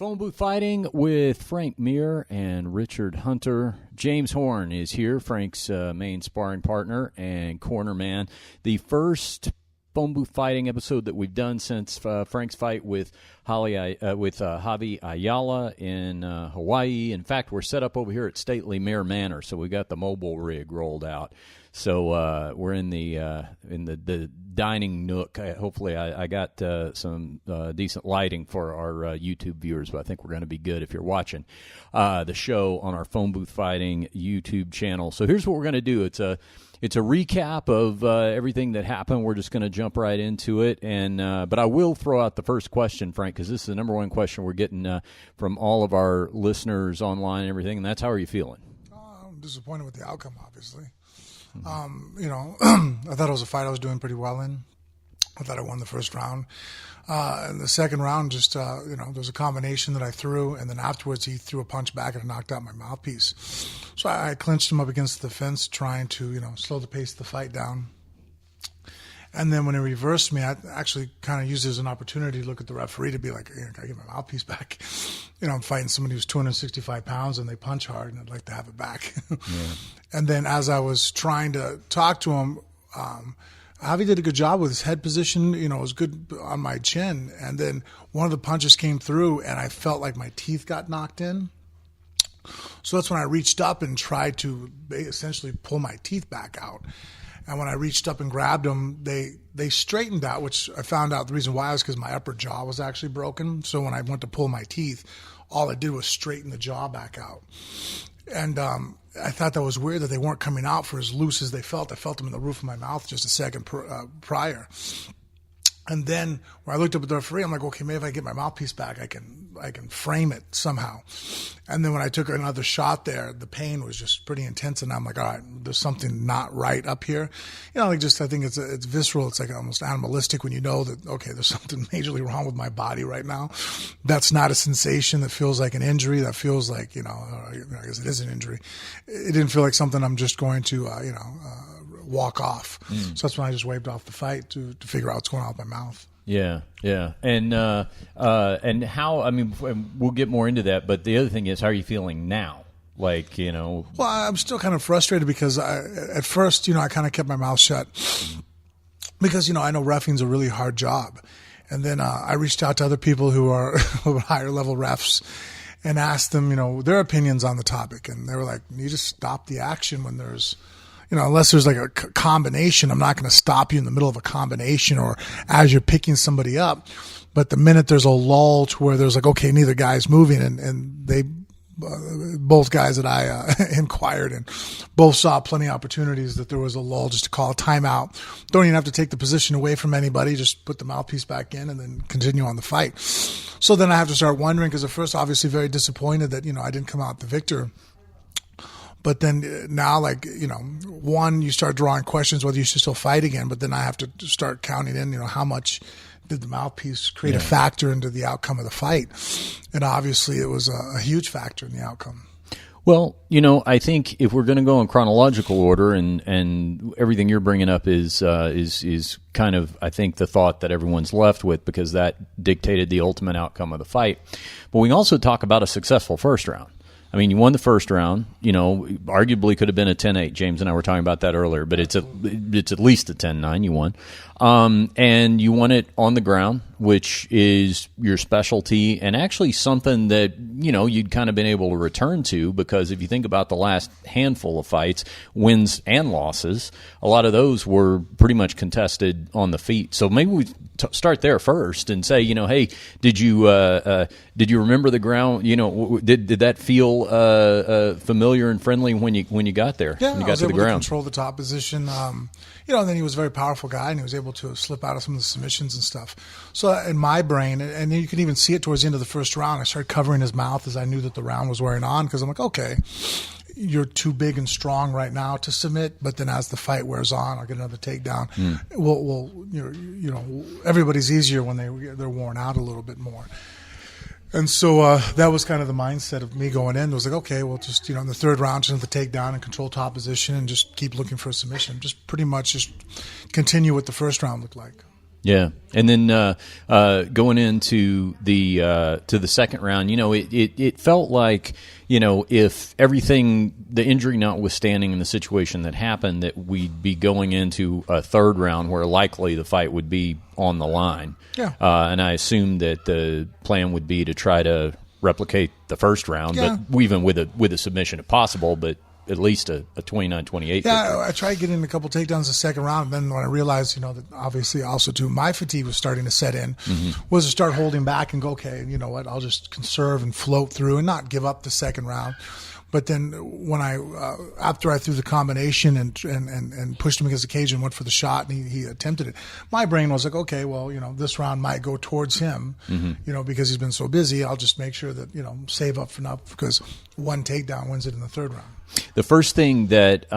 Phone Booth Fighting with Frank Mir and Richard Hunter. James Horn is here, Frank's main sparring partner and corner man. The first Phone Booth Fighting episode that we've done since Frank's fight with Javy Ayala in Hawaii. In fact, we're set up over here at Stately Mare Manor, so we got the mobile rig rolled out. So we're in the dining nook. Hopefully, I got some decent lighting for our YouTube viewers, but I think we're going to be good if you're watching the show on our Phone Booth Fighting YouTube channel. So here's what we're going to do. It's a recap of everything that happened. We're just going to jump right into it, and but I will throw out the first question, Frank, because this is the number one question we're getting from all of our listeners online and everything, and that's how are you feeling? I'm disappointed with the outcome, obviously. I thought it was a fight I was doing pretty well in. I thought I won the first round. And the second round, just, there was a combination that I threw, and then afterwards he threw a punch back and knocked out my mouthpiece. So I clinched him up against the fence, trying to, slow the pace of the fight down. And then when he reversed me, I actually kind of used it as an opportunity to look at the referee to be like, can I get my mouthpiece back? I'm fighting somebody who's 265 pounds and they punch hard, and I'd like to have it back. Yeah. And then as I was trying to talk to him, Javy did a good job with his head position. It was good on my chin. And then one of the punches came through, and I felt like my teeth got knocked in. So that's when I reached up and tried to essentially pull my teeth back out. And when I reached up and grabbed them, they straightened out, which I found out the reason why was because my upper jaw was actually broken. So when I went to pull my teeth, all I did was straighten the jaw back out. And I thought that was weird that they weren't coming out for as loose as they felt. I felt them in the roof of my mouth just a second prior. And then when I looked up at the referee, I'm like, okay, maybe if I get my mouthpiece back, I can frame it somehow. And then when I took another shot there, the pain was just pretty intense, and I'm like, all right, there's something not right up here. I think it's visceral. It's like almost animalistic when you know that, okay, there's something majorly wrong with my body right now. That's not a sensation that feels like an injury. That feels like, I guess it is an injury. It didn't feel like something I'm just going to, walk off. So that's when I just waved off the fight to figure out what's going on with my mouth. Yeah. And how, we'll get more into that, but the other thing is, how are you feeling now? Well, I'm still kind of frustrated because at first, I kind of kept my mouth shut because, I know reffing's a really hard job. And then I reached out to other people who are higher level refs and asked them, their opinions on the topic. And they were like, you just stop the action when there's, unless there's like a combination. I'm not going to stop you in the middle of a combination or as you're picking somebody up. But the minute there's a lull to where there's like, okay, neither guy's moving, and they, both guys that I inquired and both saw plenty of opportunities that there was a lull just to call a timeout. Don't even have to take the position away from anybody. Just put the mouthpiece back in and then continue on the fight. So then I have to start wondering, because at first obviously very disappointed that, I didn't come out the victor. But then now, one, you start drawing questions whether you should still fight again. But then I have to start counting in, how much did the mouthpiece create a factor into the outcome of the fight? And obviously it was a huge factor in the outcome. Well, I think if we're going to go in chronological order, and everything you're bringing up is kind of, I think, the thought that everyone's left with, because that dictated the ultimate outcome of the fight. But we can also talk about a successful first round. You won the first round. Arguably could have been a 10-8. James and I were talking about that earlier, but it's at least a 10-9 you won. And you won it on the ground, which is your specialty, and actually something that, you'd kind of been able to return to, because if you think about the last handful of fights, wins and losses, a lot of those were pretty much contested on the feet. So maybe we start there first and say, hey, did you remember the ground? Did that feel familiar and friendly when you got there? Yeah, when you got to the ground? To control the top position. And then he was a very powerful guy, and he was able to slip out of some of the submissions and stuff. So in my brain, and you can even see it towards the end of the first round, I started covering his mouth as I knew that the round was wearing on, because I'm like, okay, you're too big and strong right now to submit, but then as the fight wears on, I'll get another takedown. Everybody's easier when they're worn out a little bit more. And so that was kind of the mindset of me going in. It was like, okay, well, just, in the third round, just have to take down and control top position and just keep looking for a submission. Just pretty much just continue what the first round looked like. Yeah, and then going into the second round, it felt like, if everything, the injury notwithstanding, in the situation that happened, that we'd be going into a third round where likely the fight would be on the line. Yeah. And I assumed that the plan would be to try to replicate the first round, Yeah. but even with a submission if possible, but at least a 29-28 Yeah, victory. I tried getting a couple takedowns the second round. And then when I realized, that obviously also too, my fatigue was starting to set in, was to start holding back and go, okay, you know what, I'll just conserve and float through and not give up the second round. But then when after I threw the combination and pushed him against the cage and went for the shot and he attempted it, my brain was like, okay, well, this round might go towards him, because he's been so busy. I'll just make sure that, save up enough because one takedown wins it in the third round. The first thing that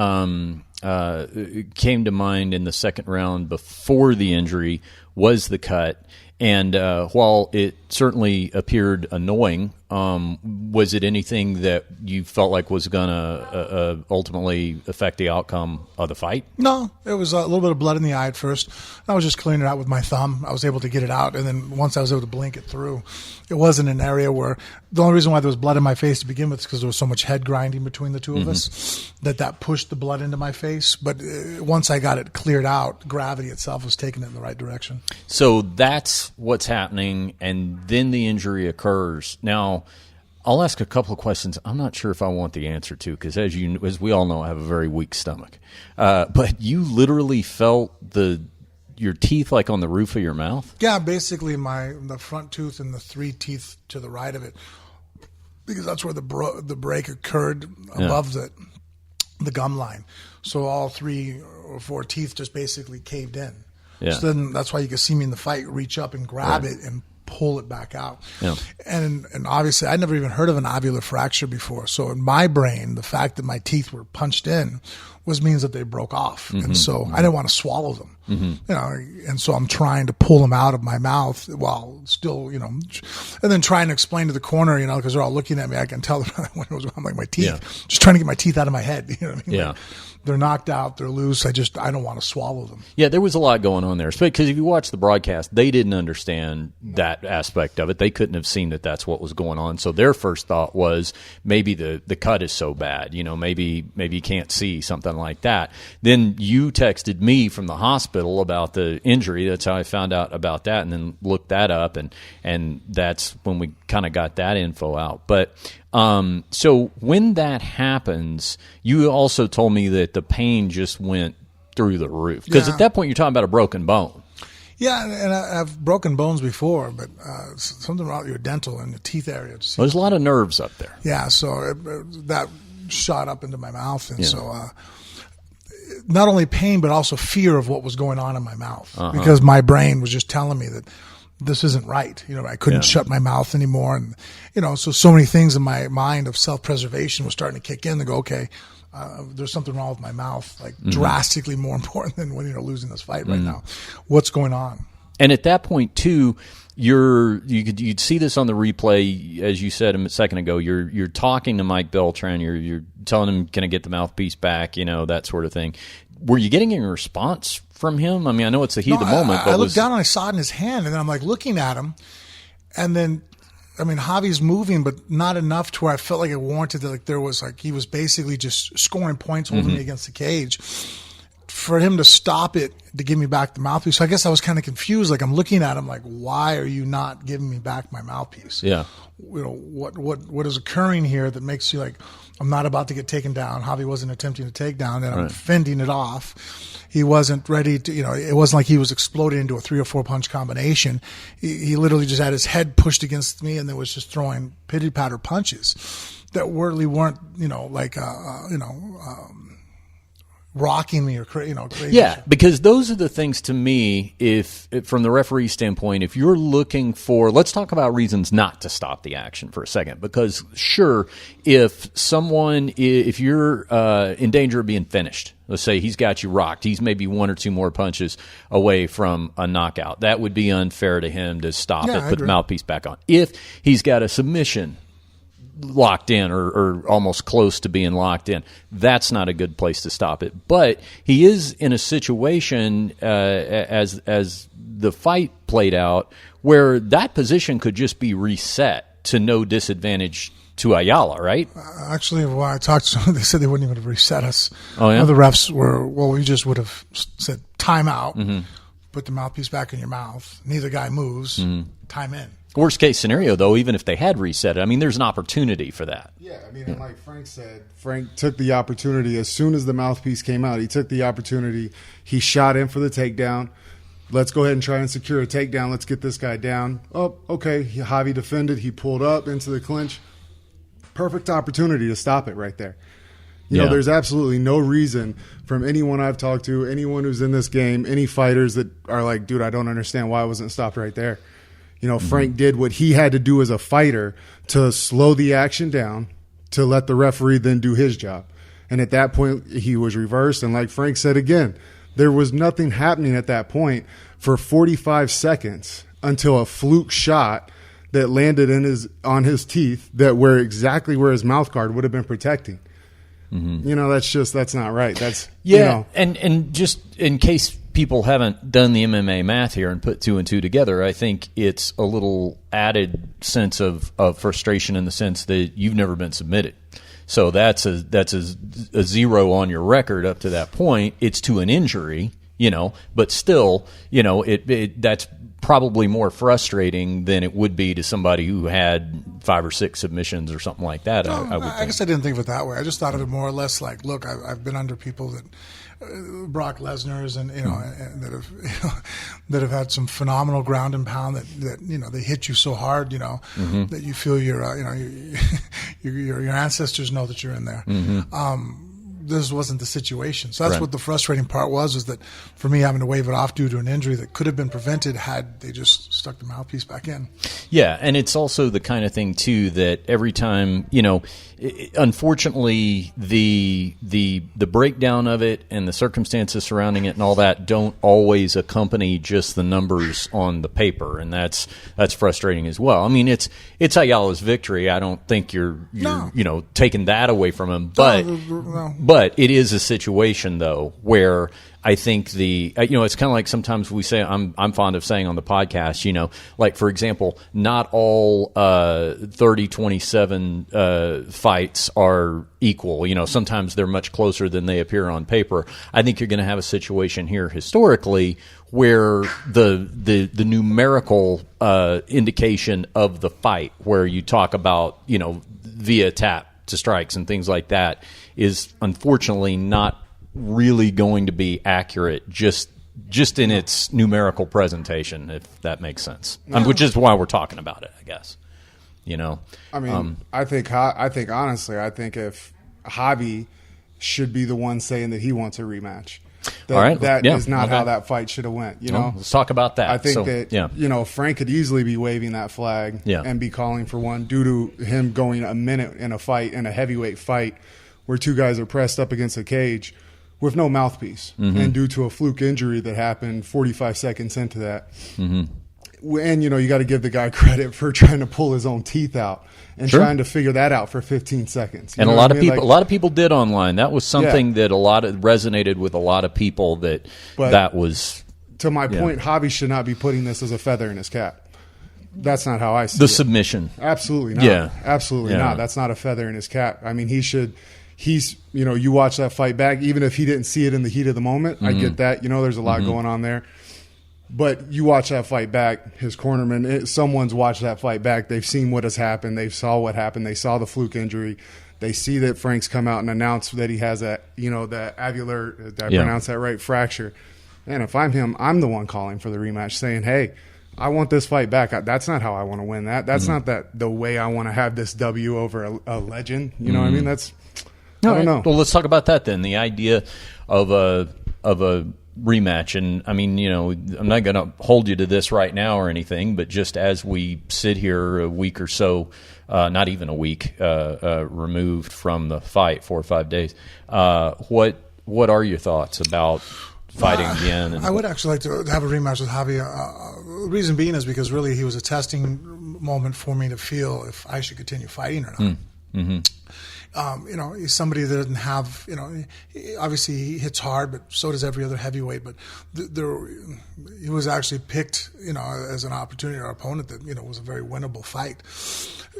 came to mind in the second round before the injury was the cut. And while it certainly appeared annoying, was it anything that you felt like was going to ultimately affect the outcome of the fight? No, it was a little bit of blood in the eye at first. I was just cleaning it out with my thumb. I was able to get it out, and then once I was able to blink it through, it wasn't an area where the only reason why there was blood in my face to begin with is because there was so much head grinding between the two of us that pushed the blood into my face. But once I got it cleared out, gravity itself was taking it in the right direction. So that's what's happening, and then the injury occurs. Now, I'll ask a couple of questions I'm not sure if I want the answer to, because as we all know, I have a very weak stomach. But you literally felt your teeth like on the roof of your mouth? Yeah, basically the front tooth and the 3 teeth to the right of it, because that's where the break occurred above the gum line. So all 3 or 4 teeth just basically caved in. Yeah. So then that's why you can see me in the fight reach up and grab it and pull it back out. Yeah. And obviously I'd never even heard of an alveolar fracture before. So in my brain, the fact that my teeth were punched in means that they broke off. And so I didn't want to swallow them. And so I'm trying to pull them out of my mouth while still, and then trying to explain to the corner, because they're all looking at me. I can tell them when it was on like my teeth, just trying to get my teeth out of my head. You know what I mean? Yeah. Like, they're knocked out. They're loose. I don't want to swallow them. Yeah, there was a lot going on there. Because if you watch the broadcast, they didn't understand that aspect of it. They couldn't have seen that that's what was going on. So their first thought was maybe the cut is so bad. Maybe you can't see, something like that. Then you texted me from the hospital about the injury. That's how I found out about that, and then looked that up, and that's when we kind of got that info out. But so when that happens, you also told me that the pain just went through the roof. Because at that point, you're talking about a broken bone. Yeah, and I've broken bones before, but something about your dental and the teeth area. There's a lot of nerves up there. Yeah, so that shot up into my mouth. And so not only pain, but also fear of what was going on in my mouth. Because my brain was just telling me that this isn't right. I couldn't shut my mouth anymore. And, so many things in my mind of self-preservation was starting to kick in to go, okay, there's something wrong with my mouth, like drastically more important than when you're losing this fight right now. What's going on? And at that point, too, you'd see this on the replay, as you said a second ago. You're talking to Mike Beltran. You're telling him, "Can I get the mouthpiece back?" That sort of thing. Were you getting any response from him? I mean, I know it's the heat of the moment. I looked down and I saw it in his hand, and then I'm like looking at him, and then, Javy's moving, but not enough to where I felt like it warranted that. Like there was he was basically just scoring points, holding me against the cage. For him to stop it to give me back the mouthpiece, so I guess I was kind of confused. Like I'm looking at him, like, why are you not giving me back my mouthpiece? Yeah. What is occurring here that makes you like, I'm not about to get taken down. Javy wasn't attempting to take down, and I'm fending it off. He wasn't ready to, it wasn't like he was exploding into a 3 or 4 punch combination. He literally just had his head pushed against me and then was just throwing pitty patter punches that really weren't, rocking me or crazy. Yeah, because those are the things to me, if from the referee standpoint, if you're looking for, let's talk about reasons not to stop the action for a second, because sure, if you're in danger of being finished, let's say he's got you rocked, he's maybe 1 or 2 more punches away from a knockout, that would be unfair to him to stop it, put the mouthpiece back on. If he's got a submission locked in or almost close to being locked in. That's not a good place to stop it. But he is in a situation as the fight played out where that position could just be reset to no disadvantage to Ayala, right? Actually, when I talked to them, they said they wouldn't even have reset us. Oh, yeah? The refs were, well, we just would have said time out, put the mouthpiece back in your mouth, neither guy moves, time in. Worst case scenario, though, even if they had reset it, I mean, there's an opportunity for that. Yeah, I mean, and like Frank said, Frank took the opportunity as soon as the mouthpiece came out. He took the opportunity. He shot in for the takedown. Let's go ahead and try and secure a takedown. Let's get this guy down. Oh, okay. Javy defended. He pulled up into the clinch. Perfect opportunity to stop it right there. You know, there's absolutely no reason from anyone I've talked to, anyone who's in this game, any fighters that are like, dude, I don't understand why it wasn't stopped right there. You know, Frank did what he had to do as a fighter to slow the action down, to let the referee then do his job. And at that point, he was reversed. And like Frank said again, there was nothing happening at that point for 45 seconds until a fluke shot that landed on his teeth that were exactly where his mouth guard would have been protecting. You know, that's not right. That's you know. And just in case people haven't done the MMA math here and put two and two together, I think it's a little added sense of frustration in the sense that you've never been submitted. So that's a zero on your record up to that point. It's to an injury, you know, but still, you know, that's probably more frustrating than it would be to somebody who had 5 or 6 submissions or something like that. I guess I didn't think of it that way. I just thought of it more or less like, look, I've been under people that Brock Lesnar's and and that have had some phenomenal ground and pound that you know they hit you so hard that you feel your ancestors know that you're in there. This wasn't the situation. So that's what the frustrating part was, is that for me having to wave it off due to an injury that could have been prevented had they just stuck the mouthpiece back in. Yeah, and it's also the kind of thing, too, that every time, you know, unfortunately, the breakdown of it and the circumstances surrounding it and all that don't always accompany just the numbers on the paper, and that's frustrating as well. I mean, it's Ayala's victory. I don't think you're taking that away from him, but it is a situation though where I think it's kind of like sometimes we say, I'm fond of saying on the podcast, you know, like for example, not all 30-27 fights are equal. You know, sometimes they're much closer than they appear on paper. I think you're going to have a situation here historically where the numerical indication of the fight, where you talk about, you know, via tap to strikes and things like that, is unfortunately not really going to be accurate just in its numerical presentation, if that makes sense. Which is why we're talking about it, I guess. You know, I mean, I think honestly, if Javy should be the one saying that he wants a rematch. That is not how that fight should have went. You know, let's talk about that. I think you know, Frank could easily be waving that flag and be calling for one due to him going a minute in a fight, in a heavyweight fight, where two guys are pressed up against a cage with no mouthpiece, and due to a fluke injury that happened 45 seconds into that. And, you know, you got to give the guy credit for trying to pull his own teeth out and trying to figure that out for 15 seconds. And a lot of people did online. That was something that resonated with a lot of people. That was, to my point, Javy should not be putting this as a feather in his cap. That's not how I see the submission. Absolutely not. Yeah, absolutely not. That's not a feather in his cap. I mean, he's, you know, you watch that fight back, even if he didn't see it in the heat of the moment. I get that. You know, there's a lot going on there. But you watch that fight back, his cornerman, someone's watched that fight back. They've seen what has happened. They saw what happened. They saw the fluke injury. They see that Frank's come out and announced that he has that alveolar, did I pronounce that right, fracture. And if I'm him, I'm the one calling for the rematch, saying, hey, I want this fight back. That's not how I want to win that. That's not the way I want to have this W over a legend. You know what I mean? I don't know. Well, let's talk about that then. The idea of a rematch. And I mean, you know, I'm not going to hold you to this right now or anything, but just as we sit here a week or so, not even a week removed from the fight, 4 or 5 days, what are your thoughts about fighting again? I would actually like to have a rematch with Javy. the reason being is because really he was a testing moment for me to feel if I should continue fighting or not. He's somebody that doesn't have, obviously he hits hard, but so does every other heavyweight. But he was actually picked, as an opportunity or opponent that, was a very winnable fight.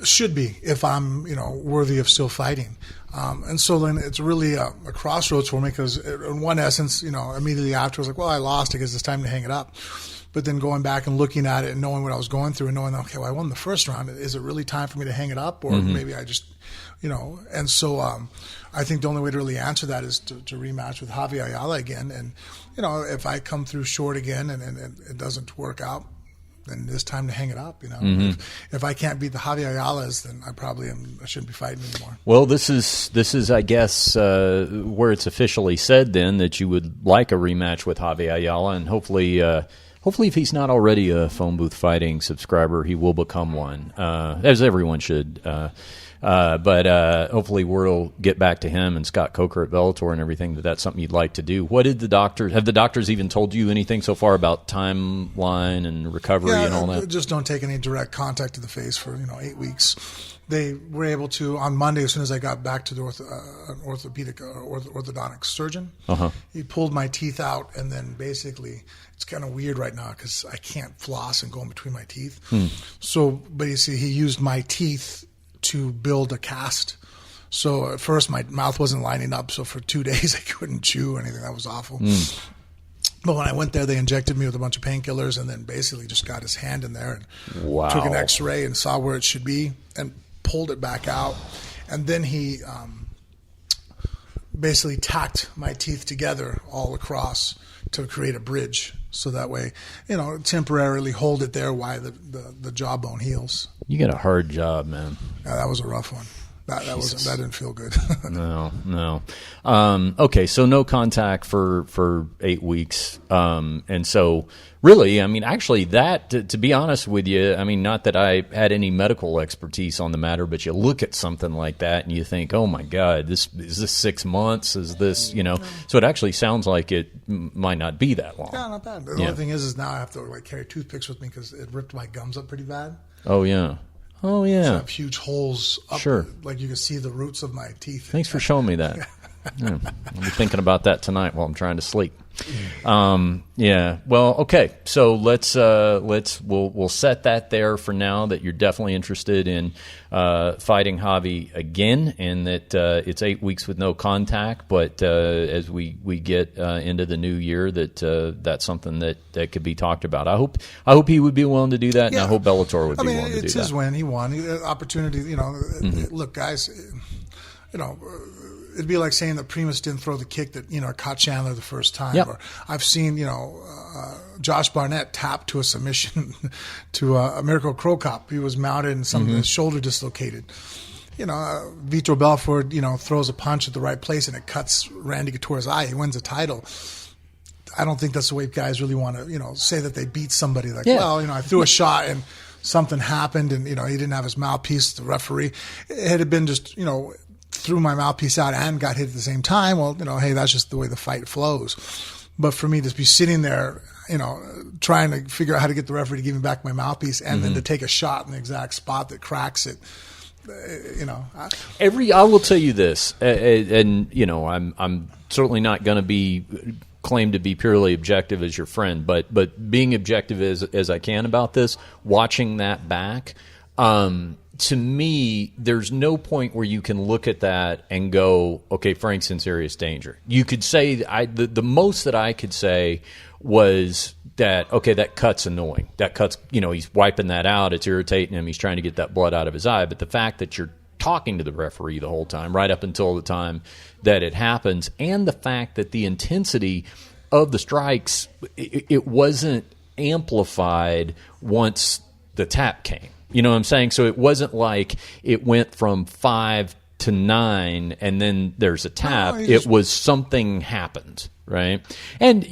Should be, if I'm, worthy of still fighting. And so then it's really a crossroads for me because in one essence, immediately after I was like, well, I lost. I guess it's time to hang it up. But then going back and looking at it and knowing what I was going through and knowing, okay, well, I won the first round. Is it really time for me to hang it up? Or maybe I just, and so I think the only way to really answer that is to rematch with Javy Ayala again. And, if I come through short again and it doesn't work out, then it's time to hang it up. If I can't beat the Javy Ayalas, then I shouldn't be fighting anymore. Well, this is I guess where it's officially said then that you would like a rematch with Javy Ayala, and hopefully if he's not already a Phone Booth Fighting subscriber, he will become one, as everyone should. But hopefully we'll get back to him and Scott Coker at Bellator and everything. That's something you'd like to do. What did have the doctors even told you anything so far about timeline and recovery and all that? Just don't take any direct contact to the face for 8 weeks. They were able to on Monday as soon as I got back to the orthodontic surgeon. He pulled my teeth out, and then basically it's kind of weird right now because I can't floss and go in between my teeth. So, but you see, he used my teeth to build a cast. So at first my mouth wasn't lining up, so for 2 days I couldn't chew or anything. That was awful. But when I went there, they injected me with a bunch of painkillers and then basically just got his hand in there and took an x-ray and saw where it should be and pulled it back out. And then he basically tacked my teeth together all across to create a bridge. So that way, temporarily hold it there while the jawbone heals. You got a hard job, man. Yeah, that was a rough one. That didn't feel good. No. Okay, so no contact for 8 weeks, and so really, actually, that to be honest with you, not that I had any medical expertise on the matter, but you look at something like that and you think, oh my God, is this 6 months? Is this So it actually sounds like it might not be that long. Yeah, not bad. The only thing is now I have to carry toothpicks with me because it ripped my gums up pretty bad. Oh yeah. So I have huge holes up, sure. Like you can see the roots of my teeth. Thanks for showing me that. I'll be thinking about that tonight while I'm trying to sleep. Well, okay. So we'll set that there for now, that you're definitely interested in fighting Javy again, and that it's 8 weeks with no contact. But as we get into the new year, that's something that could be talked about. I hope he would be willing to do that, and I hope Bellator would be willing to do that. It's his win. He won. Opportunity. Look, guys. It'd be like saying that Primus didn't throw the kick that caught Chandler the first time. Yep. Or I've seen Josh Barnett tap to a submission to a Mirko Cro Cop. He was mounted and some of his shoulder dislocated. Vitor Belfort throws a punch at the right place and it cuts Randy Couture's eye. He wins a title. I don't think that's the way guys really want to say that they beat somebody. I threw a shot and something happened and he didn't have his mouthpiece. The referee, it had been just threw my mouthpiece out and got hit at the same time. Well, hey, that's just the way the fight flows. But for me to be sitting there, trying to figure out how to get the referee to give me back my mouthpiece and then to take a shot in the exact spot that cracks it, I will tell you this, and I'm certainly not going to claim to be purely objective as your friend, but being objective as I can about this, watching that back, to me, there's no point where you can look at that and go, okay, Frank's in serious danger. You could say, the most that I could say was that, okay, that cut's annoying. That cut's, he's wiping that out. It's irritating him. He's trying to get that blood out of his eye. But the fact that you're talking to the referee the whole time, right up until the time that it happens, and the fact that the intensity of the strikes, it wasn't amplified once the tap came. You know what I'm saying? So it wasn't like it went from 5 to 9 and then there's a tap. It was something happened, right? And,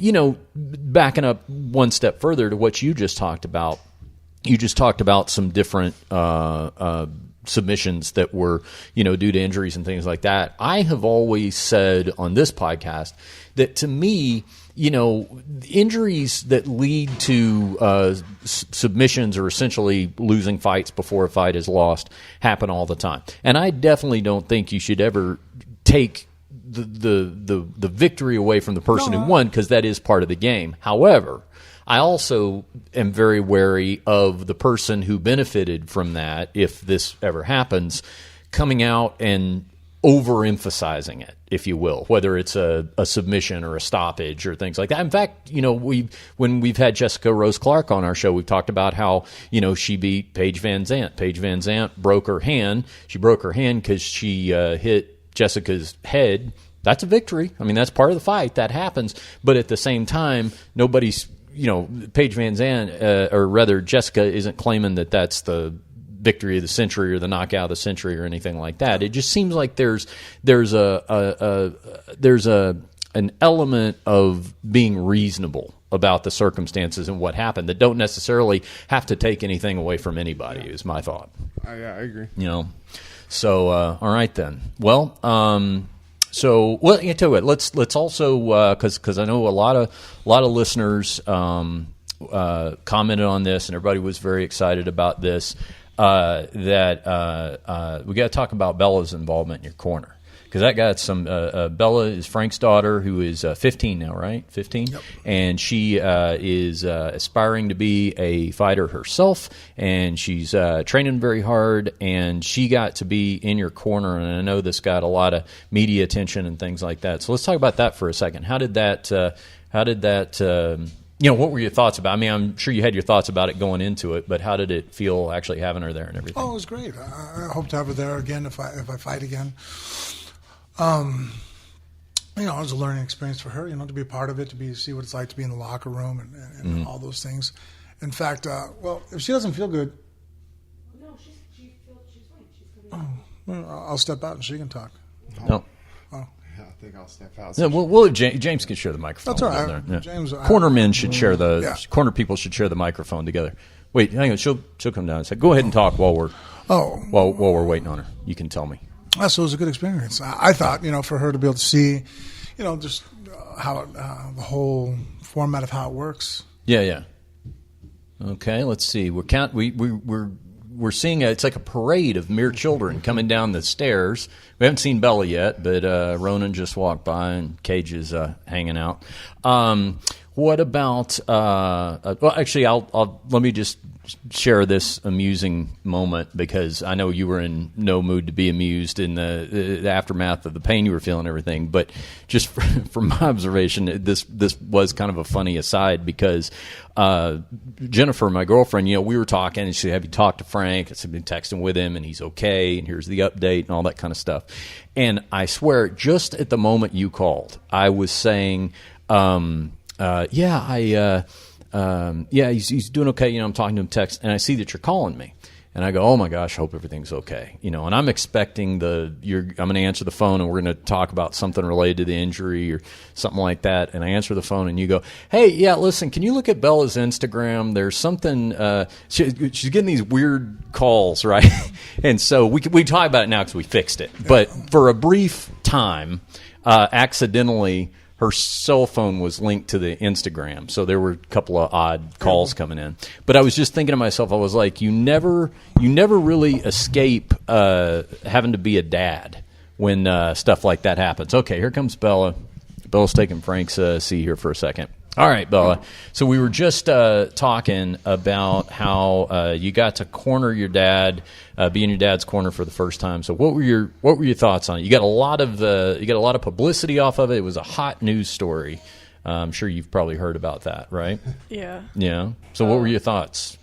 backing up one step further to what you just talked about, some different submissions that were, due to injuries and things like that. I have always said on this podcast that, to me, injuries that lead to submissions or essentially losing fights before a fight is lost happen all the time. And I definitely don't think you should ever take the victory away from the person who won, because that is part of the game. However, I also am very wary of the person who benefited from that, if this ever happens, coming out and overemphasizing it, if you will, whether it's a submission or a stoppage or things like that. In fact, when we've had Jessica Rose Clark on our show, we've talked about how, she beat Paige Van Zandt. Paige Van Zandt broke her hand. She broke her hand because she hit Jessica's head. That's a victory. I mean, that's part of the fight. That happens. But at the same time, nobody's, Paige Van Zandt, or rather Jessica, isn't claiming that that's the victory of the century or the knockout of the century or anything like that. It just seems like there's an element of being reasonable about the circumstances and what happened that don't necessarily have to take anything away from anybody. Is my thought. Yeah, I agree. So all right then. Well, you tell you what. Let's also, because I know a lot of listeners commented on this, and everybody was very excited about this. That we got to talk about Bella's involvement in your corner, because that got some. Bella is Frank's daughter, who is 15 now, right? 15, yep. And she is aspiring to be a fighter herself, and she's training very hard. And she got to be in your corner, and I know this got a lot of media attention and things like that. So let's talk about that for a second. How did that? What were your thoughts about it? I mean, I'm sure you had your thoughts about it going into it, but how did it feel actually having her there and everything? Oh, it was great. I hope to have her there again if I fight again. It was a learning experience for her, to be a part of it, to see what it's like to be in the locker room and all those things. In fact, if she doesn't feel good, no, she feels she's fine. She's I'll step out and she can talk. No. I think I'll step out. Yeah, James can share the microphone. That's all right. Yeah. James, corner men should share corner people should share the microphone together. Wait, hang on. She'll come down and say, "Go ahead and talk while we're waiting on her." You can tell me. So it was a good experience. I thought, for her to be able to see, just how the whole format of how it works. Yeah. Okay, let's see. We're seeing it's like a parade of mere children coming down the stairs. We haven't seen Bella yet, but Ronan just walked by and Cage is hanging out. What about? Actually, I'll let me just share this amusing moment, because I know you were in no mood to be amused in the aftermath of the pain you were feeling and everything. But just from my observation, this was kind of a funny aside, because Jennifer, my girlfriend, we were talking, and she said, "Have you talked to Frank?" I said, "I've been texting with him, and he's okay, and here's the update," and all that kind of stuff. And I swear, just at the moment you called, I was saying, he's doing okay. I'm talking to him text, and I see that you're calling me, and I go, "Oh my gosh, hope everything's okay." And I'm expecting I'm going to answer the phone, and we're going to talk about something related to the injury or something like that. And I answer the phone, and you go, "Hey, yeah, listen, can you look at Bella's Instagram? There's something. She's getting these weird calls, right?" And so we talk about it now because we fixed it. But for a brief time, accidentally, her cell phone was linked to the Instagram, so there were a couple of odd calls coming in. But I was just thinking to myself, I was like, you never really escape having to be a dad when stuff like that happens. Okay, here comes Bella. Bella's taking Frank's seat here for a second. All right, Bella. So we were just talking about how you got to corner your dad, be in your dad's corner for the first time. So what were your thoughts on it? You got a lot of publicity off of it. It was a hot news story. I'm sure you've probably heard about that, right? Yeah. Yeah. So what were your thoughts?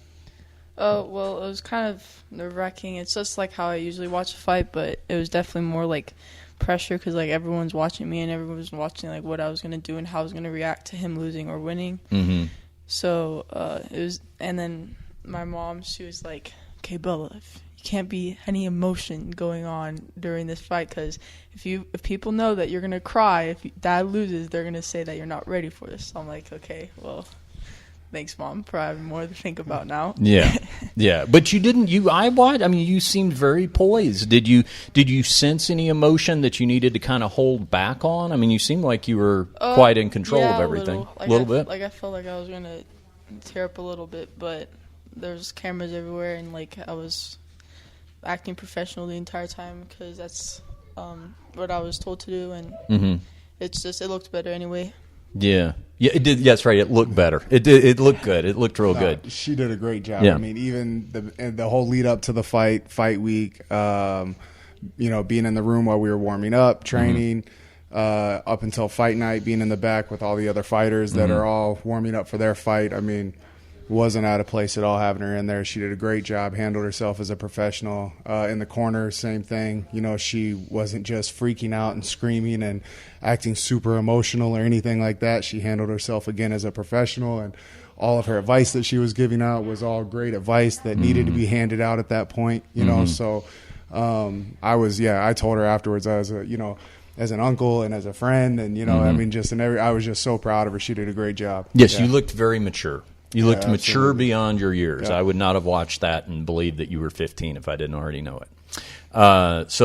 Oh, well, it was kind of nerve-wracking. It's just like how I usually watch a fight, but it was definitely more like pressure, because like everyone's watching me and everyone's watching like what I was going to do and how I was going to react to him losing or winning. Mm-hmm. So it was, and then my mom, she was like, "Okay, Bella, you can't be any emotion going on during this fight, because if people know that you're going to cry if dad loses, they're going to say that you're not ready for this." So I'm like, okay, well, Thanks, Mom. Probably more to think about now. Yeah, yeah. But you didn't. I mean, you seemed very poised. Did you sense any emotion that you needed to kind of hold back on? I mean, you seemed like you were quite in control of everything. A little bit. Like I felt like I was gonna tear up a little bit, but there's cameras everywhere, and like I was acting professional the entire time because that's what I was told to do, and it looked better anyway. Yeah, it did. That's right. It looked better. It did. It looked good. It looked real good. She did a great job. Yeah. I mean, even the whole lead up to the fight week, being in the room while we were warming up, training, up until fight night, being in the back with all the other fighters that are all warming up for their fight. I mean, wasn't out of place at all having her in there. She did a great job, handled herself as a professional. In the corner, same thing. She wasn't just freaking out and screaming and acting super emotional or anything like that. She handled herself again as a professional, and all of her advice that she was giving out was all great advice that needed to be handed out at that point. So I told her afterwards, as an uncle and as a friend, and I mean, I was just so proud of her. She did a great job. Yes, you looked very mature. You looked mature absolutely. beyond your years. Yeah. I would not have watched that and believed that you were 15 if I didn't already know it. Because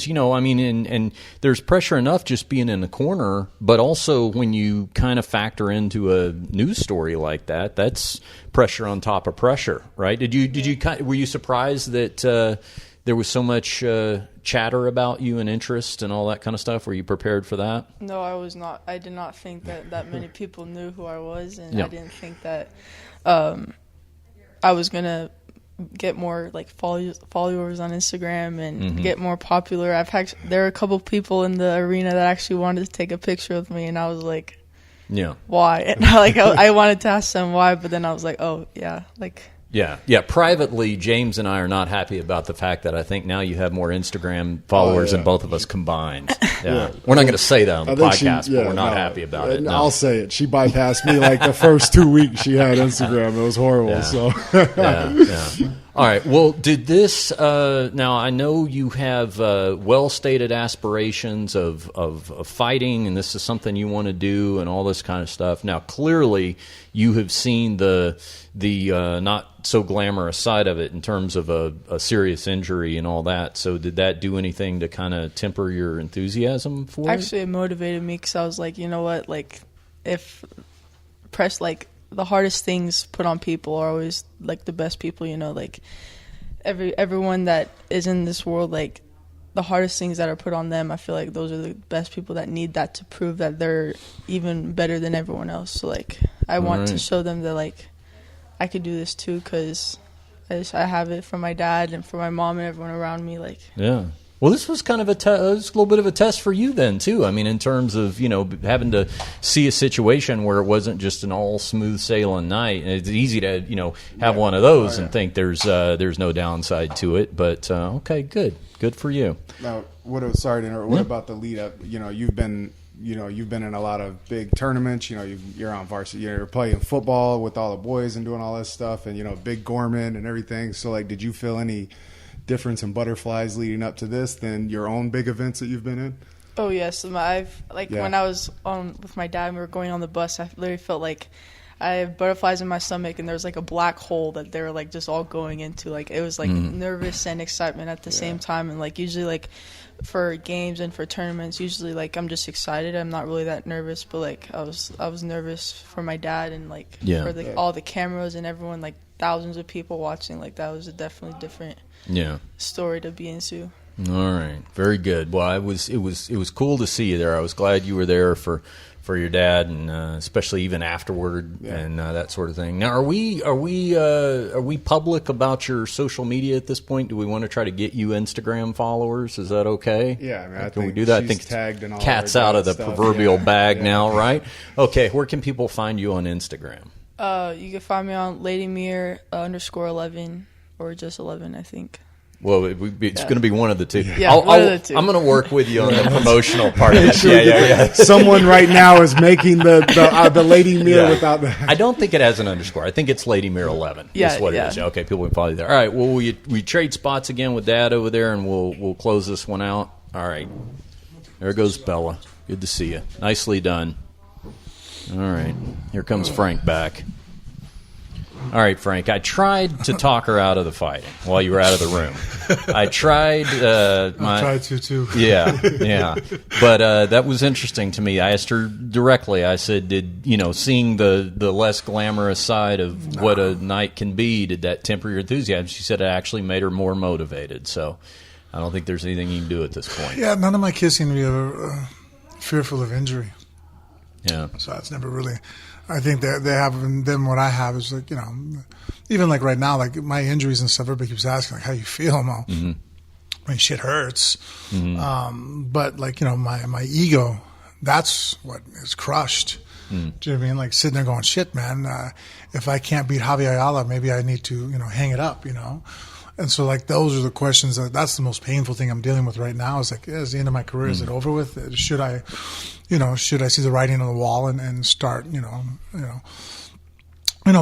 I mean, and there's pressure enough just being in the corner, but also when you kind of factor into a news story like that, that's pressure on top of pressure, right? Were you surprised that there was so much chatter about you and interest and all that kind of stuff? Were you prepared for that? No, I was not. I did not think that many people knew who I was, and I didn't think that I was gonna get more like followers on Instagram and get more popular. There are a couple people in the arena that actually wanted to take a picture with me, and I was like, why? And I wanted to ask them why, but then I was like, oh yeah, like. Yeah. Privately, James and I are not happy about the fact that I think now you have more Instagram followers than both of us combined. Yeah. We're not going to say that on the podcast, but we're not happy about it. No. I'll say it. She bypassed me like the first 2 weeks she had Instagram. It was horrible. Yeah. So. Yeah. All right. Well, did this now I know you have well-stated aspirations of fighting, and this is something you want to do and all this kind of stuff. Now, clearly, you have seen the not so glamorous side of it in terms of a serious injury and all that. So did that do anything to kind of temper your enthusiasm for it? Actually, it motivated me because I was like, you know what, like if press like the hardest things put on people are always like the best people, like everyone that is in this world, like the hardest things that are put on them, I feel like those are the best people that need that to prove that they're even better than everyone else. So like I want to show them that like I could do this too, because I have it from my dad and from my mom and everyone around me. Like Well, this was kind of a little bit of a test for you then too. I mean, in terms of having to see a situation where it wasn't just an all smooth sailing night. And it's easy to have one of those and think there's no downside to it. But okay, good for you. Now, what about the lead up? You've been in a lot of big tournaments. You're on varsity. You're playing football with all the boys and doing all this stuff, and Big Gorman and everything. So, like, did you feel any difference in butterflies leading up to this than your own big events that you've been in? Oh yes, when I was with my dad and we were going on the bus, I literally felt like I have butterflies in my stomach, and there was like a black hole that they were like just all going into. Like it was like nervous and excitement at the same time, and like usually like for games and for tournaments, usually like I'm just excited. I'm not really that nervous, but like I was nervous for my dad and like for all the cameras and everyone, like thousands of people watching. Like that was a definitely different story to be into. All right, very good. Well, it was cool to see you there. I was glad you were there for your dad, and especially even afterward and that sort of thing. Now, are we public about your social media at this point? Do we want to try to get you Instagram followers? Is that okay? Yeah, I mean, I can think we do that? I think tagged and all cat's out of the proverbial bag now, right? Okay, where can people find you on Instagram? You can find me on LadyMeir _11 or just 11, I think. Well, it's going to be one of the two. Yeah, one of the two. I'm going to work with you on the promotional part of it. Yeah. Someone right now is making the Lady Mir without the... I don't think it has an underscore. I think it's Lady Mir 11. That's what it is. Okay, people can follow you there. All right, well, we trade spots again with Dad over there, and we'll close this one out. All right. There goes Bella. Good to see you. Nicely done. All right. Here comes Frank back. All right, Frank, I tried to talk her out of the fighting while you were out of the room. I tried. I tried to, too. Yeah. But that was interesting to me. I asked her directly. I said, seeing the less glamorous side of what a night can be, did that temper your enthusiasm? She said it actually made her more motivated. So I don't think there's anything you can do at this point. Yeah, none of my kids seem to be fearful of injury. Yeah. So that's never really... I think that they have, and then what I have is like, even like right now, like my injuries and stuff, everybody keeps asking, like, how you feel? Well, I mean, shit hurts. But like, my ego, that's what is crushed. Do you know what I mean? Like sitting there going, shit, man, if I can't beat Javy Ayala, maybe I need to, hang it up, And so, like, those are the questions that's the most painful thing I'm dealing with right now. Is like, is the end of my career? Is it over with? Should I see the writing on the wall and start,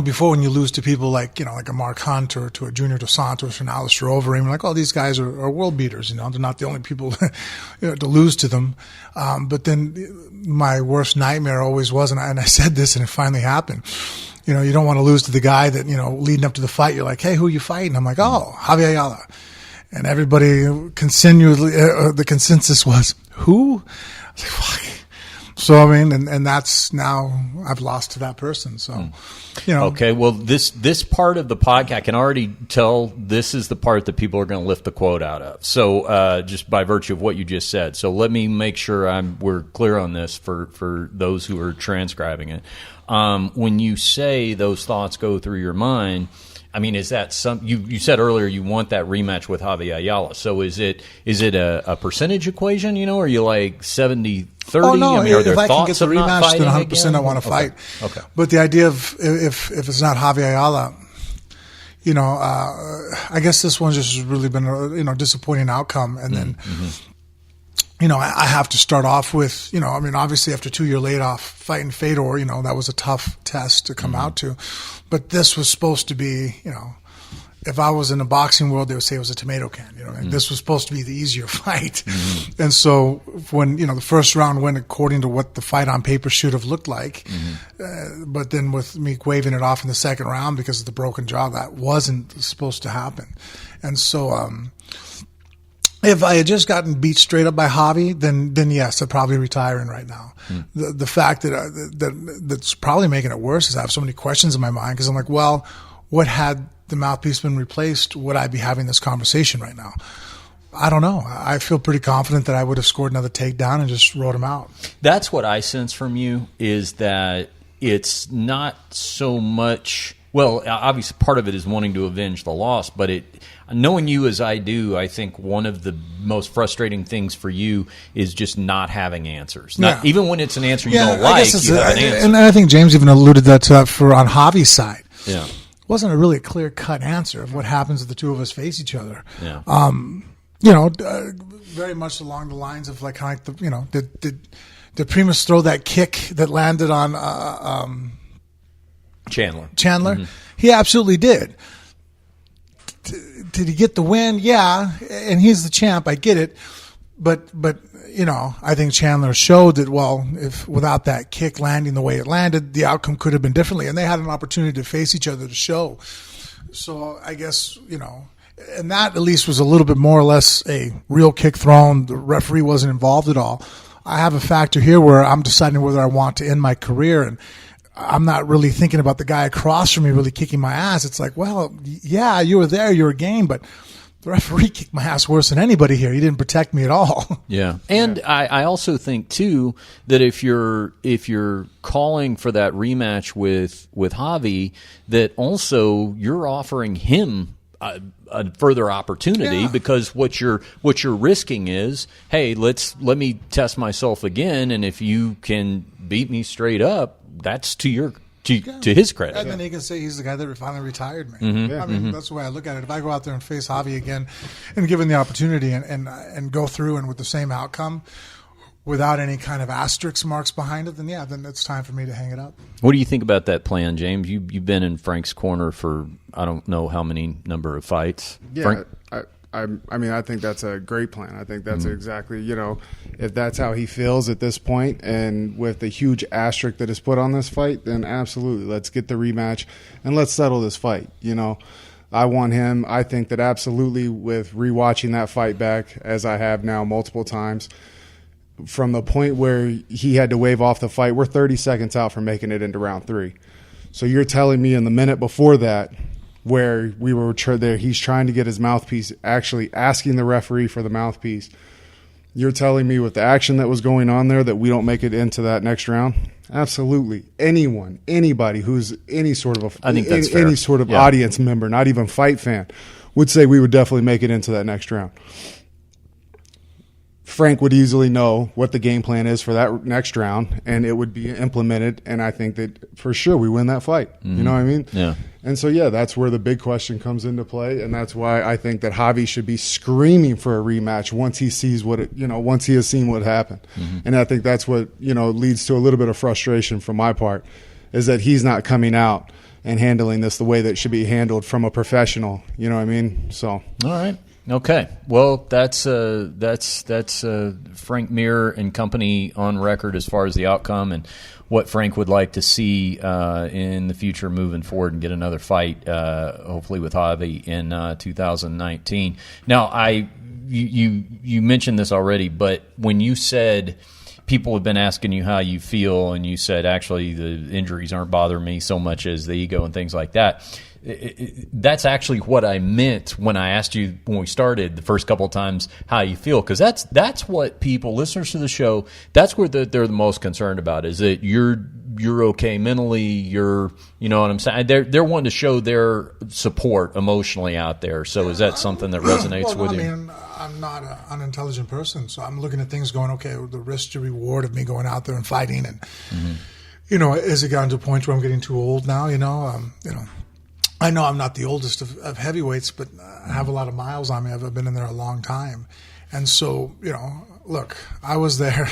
before when you lose to people like, like a Mark Hunt or to a Junior Dos Santos or an Alistair Overeem, like, oh, these guys are world beaters, they're not the only people to lose to them. But then my worst nightmare always was, and I said this and it finally happened. You don't want to lose to the guy that, leading up to the fight, you're like, hey, who are you fighting? I'm like, oh, Javy Ayala. And everybody continually, the consensus was, who? I was like, fuck. So, I mean, and that's now I've lost to that person. So, Okay, well, this part of the podcast, I can already tell this is the part that people are going to lift the quote out of. So, just by virtue of what you just said. So, let me make sure we're clear on this for those who are transcribing it. When you say those thoughts go through your mind, I mean, is that you said earlier you want that rematch with Javy Ayala. So is it a percentage equation, Are you like 70-30? Oh, no, I mean, are there if I can get thoughts the of not rematch, then fighting 100% again? I want to fight. Okay. But the idea of if it's not Javy Ayala, I guess this one's just really been a disappointing outcome. And then, I have to start off with, obviously after 2 year laid off fighting Fedor, that was a tough test to come out to. But this was supposed to be, if I was in the boxing world, they would say it was a tomato can. This was supposed to be the easier fight. And so when, the first round went according to what the fight on paper should have looked like, but then with me waving it off in the second round because of the broken jaw, that wasn't supposed to happen. And so, if I had just gotten beat straight up by Javy, then yes, I'd probably retiring right now. The fact that's probably making it worse is I have so many questions in my mind because I'm like, well, what had the mouthpiece been replaced? Would I be having this conversation right now? I don't know. I feel pretty confident that I would have scored another takedown and just wrote him out. That's what I sense from you is that it's not so much. Well, obviously, part of it is wanting to avenge the loss, but knowing you as I do, I think one of the most frustrating things for you is just not having answers. Even when it's an answer you don't like, you have an answer. And I think James even alluded to that for on Javy's side. Yeah. It wasn't a really clear-cut answer of what happens if the two of us face each other. Yeah. Very much along the lines of like, did Primus throw that kick that landed on Chandler. Mm-hmm. He absolutely did. Did he get the win? Yeah, and he's the champ. I get it, but I think Chandler showed that. Well, if without that kick landing the way it landed, the outcome could have been differently, and they had an opportunity to face each other to show. So I guess and that at least was a little bit more or less a real kick thrown. The referee wasn't involved at all. I have a factor here where I'm deciding whether I want to end my career, and I'm not really thinking about the guy across from me really kicking my ass. It's like, well, yeah, you were there, you were game, but the referee kicked my ass worse than anybody here. He didn't protect me at all. Yeah, and I also think too that if you're calling for that rematch with Javy, that also you're offering him a further opportunity because what you're risking is, hey, let me test myself again, and if you can beat me straight up, that's to his credit. And then he can say he's the guy that finally retired me. I mean, that's the way I look at it. If I go out there and face Javy again and given the opportunity and go through and with the same outcome without any kind of asterisk marks behind it, then it's time for me to hang it up. What do you think about that plan, James? You've been in Frank's corner for I don't know how many number of fights. Yeah, Frank? I mean, I think that's a great plan. I think that's exactly, if that's how he feels at this point, and with the huge asterisk that is put on this fight, then absolutely, let's get the rematch and let's settle this fight. I want him. I think that absolutely, with rewatching that fight back, as I have now multiple times, from the point where he had to wave off the fight, we're 30 seconds out from making it into round 3. So you're telling me in the minute before that, where we were there, he's trying to get his mouthpiece, actually asking the referee for the mouthpiece. You're telling me with the action that was going on there that we don't make it into that next round? Absolutely. Anybody who's any sort of audience member, not even fight fan, would say we would definitely make it into that next round. Frank would easily know what the game plan is for that next round, and it would be implemented, and I think that for sure we win that fight. You know what I mean? Yeah. And so, that's where the big question comes into play, and that's why I think that Javy should be screaming for a rematch once he sees once he has seen what happened. And I think that's what, leads to a little bit of frustration from my part, is that he's not coming out and handling this the way that it should be handled from a professional. You know what I mean? So. All right. Okay, well, that's Frank Mir and company on record as far as the outcome and what Frank would like to see in the future moving forward and get another fight, hopefully with Javy in 2019. Now, you mentioned this already, but when you said people have been asking you how you feel, and you said actually the injuries aren't bothering me so much as the ego and things like that. That's actually what I meant when I asked you when we started the first couple of times how you feel, because that's what people, listeners to the show, that's what they're the most concerned about, is that you're okay mentally, you know what I'm saying? They're wanting to show their support emotionally out there. So is that something that resonates with you? I mean, I'm not an unintelligent person, so I'm looking at things going, okay, the risk to reward of me going out there and fighting, and has it gotten to a point where I'm getting too old now? I know I'm not the oldest of heavyweights, but I have a lot of miles on me. I've been in there a long time. And so, look, I was there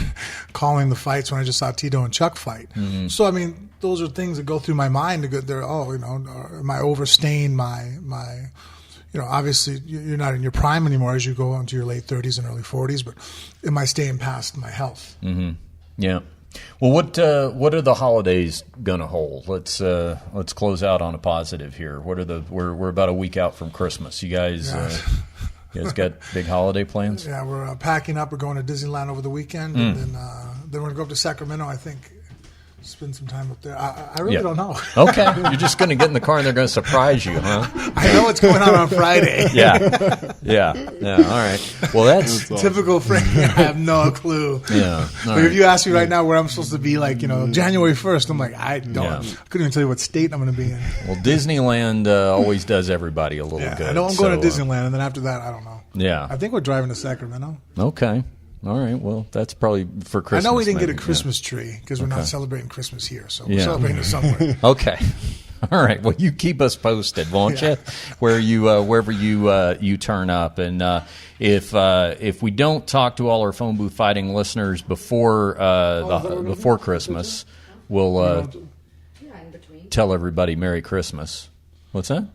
calling the fights when I just saw Tito and Chuck fight. So, I mean, those are things that go through my mind. Am I overstaying my obviously you're not in your prime anymore as you go into your late 30s and early 40s, but am I staying past my health? Yeah. Well, what are the holidays gonna hold? Let's close out on a positive here. We're about a week out from Christmas. You guys got big holiday plans? Yeah, we're packing up. We're going to Disneyland over the weekend, and then we're gonna go up to Sacramento, I think. Spend some time up there. I really don't know. Okay. You're just going to get in the car and they're going to surprise you, huh? I know what's going on Friday. Yeah. All right. Well, that's typical Frank. I have no clue. Yeah. But if you ask me right now where I'm supposed to be, January 1st, I'm like, I don't. I couldn't even tell you what state I'm going to be in. Well, Disneyland always does everybody a little good. I know I'm going to Disneyland, and then after that, I don't know. Yeah. I think we're driving to Sacramento. Okay. All right. Well, that's probably for Christmas. I know we didn't get a Christmas tree because we're not celebrating Christmas here, so we're celebrating it somewhere. Okay. All right. Well, you keep us posted, won't you? Wherever you turn up, and if we don't talk to all our phone booth fighting listeners before Christmas, we'll tell everybody Merry Christmas. What's that?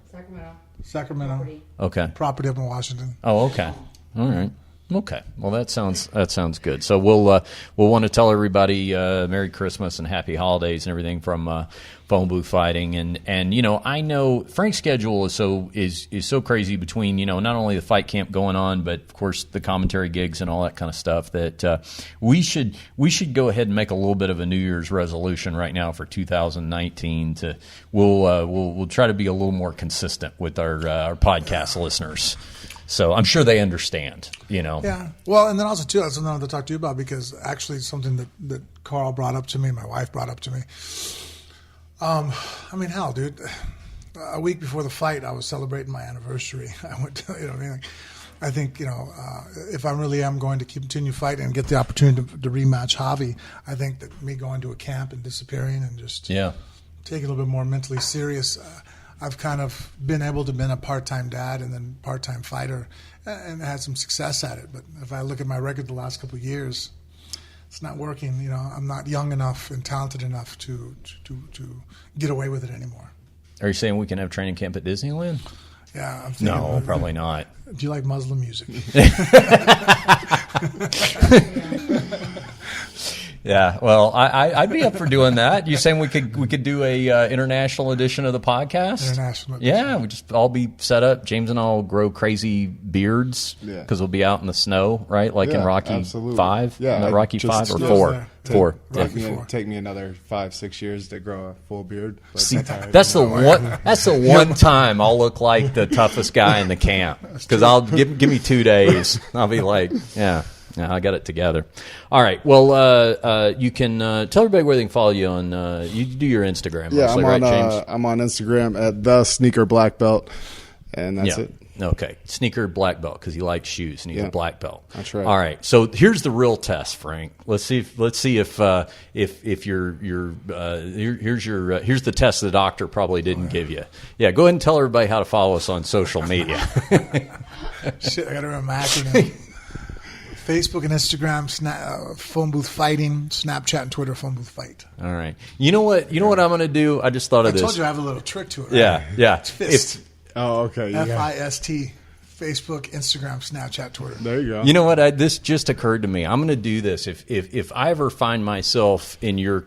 Sacramento. Okay. Property up in Washington. Oh, okay. All right. Okay. Well, that sounds good. So we'll want to tell everybody Merry Christmas and Happy Holidays and everything from Phone Booth Fighting. And I know Frank's schedule is so crazy between not only the fight camp going on, but of course the commentary gigs and all that kind of stuff that we should go ahead and make a little bit of a New Year's resolution right now for 2019. We'll try to be a little more consistent with our podcast listeners. So I'm sure they understand, Yeah. Well, and then also, too, that's something I wanted to talk to you about, because actually something that Carl brought up to me, my wife brought up to me. I mean, hell, dude, a week before the fight, I was celebrating my anniversary. I went to, I think, if I really am going to continue fighting and get the opportunity to rematch Javy, I think that me going to a camp and disappearing and just taking a little bit more mentally serious, I've kind of been able to be a part-time dad and then part-time fighter and had some success at it. But if I look at my record the last couple of years, it's not working. I'm not young enough and talented enough to get away with it anymore. Are you saying we can have training camp at Disneyland? Yeah, I'm thinking, No, probably not. Do you like Muslim music? Yeah, well, I'd be up for doing that. You saying we could do a international edition of the podcast? International edition. Yeah, we just all be set up. James and I will grow crazy beards because we'll be out in the snow, right? Like in Rocky absolutely. 5? Yeah, Rocky just- 5 or yeah, 4? 4. Take me another 5-6 years to grow a full beard. But See, all right. that's the one. That's the one time I'll look like the toughest guy in the camp because I'll give me 2 days. I'll be like, yeah, I got it together. All right. Well, you can tell everybody where they can follow you on. You do your Instagram, Yeah, mostly, right, James? I'm on Instagram at the Sneaker Black Belt, and that's it. Okay, sneaker black belt because he likes shoes and he's a black belt. That's right. All right, so here's the real test, Frank. Let's see if you're here's the test the doctor probably didn't give you. Yeah, go ahead and tell everybody how to follow us on social media. Shit, I got to remember my acronym. Facebook and Instagram, Phone Booth Fighting, Snapchat and Twitter, Phone Booth Fight. All right. You know what I'm going to do? I just thought of this. I told you I have a little trick to it. Right? Yeah. It's FIST. Oh, okay. FIST. Facebook, Instagram, Snapchat, Twitter. There you go. You know what? This just occurred to me. I'm going to do this. If I ever find myself in your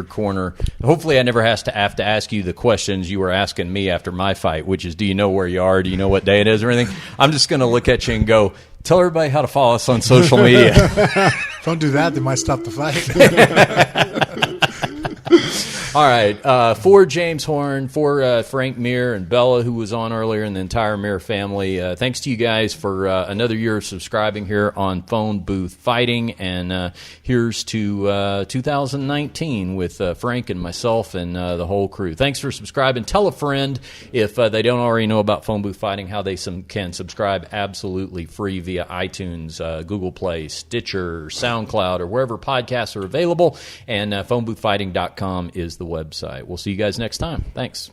corner, hopefully I never have to ask you the questions you were asking me after my fight, which is, do you know where you are? Do you know what day it is or anything? I'm just going to look at you and go, tell everybody how to follow us on social media. Don't do that. They might stop the fight. All right. For James Horn, for Frank Mir and Bella, who was on earlier, and the entire Mir family, thanks to you guys for another year of subscribing here on Phone Booth Fighting. And here's to 2019 with Frank and myself and the whole crew. Thanks for subscribing. Tell a friend if they don't already know about Phone Booth Fighting, how they can subscribe absolutely free via iTunes, Google Play, Stitcher, SoundCloud, or wherever podcasts are available. And phoneboothfighting.com is the website. We'll see you guys next time. Thanks.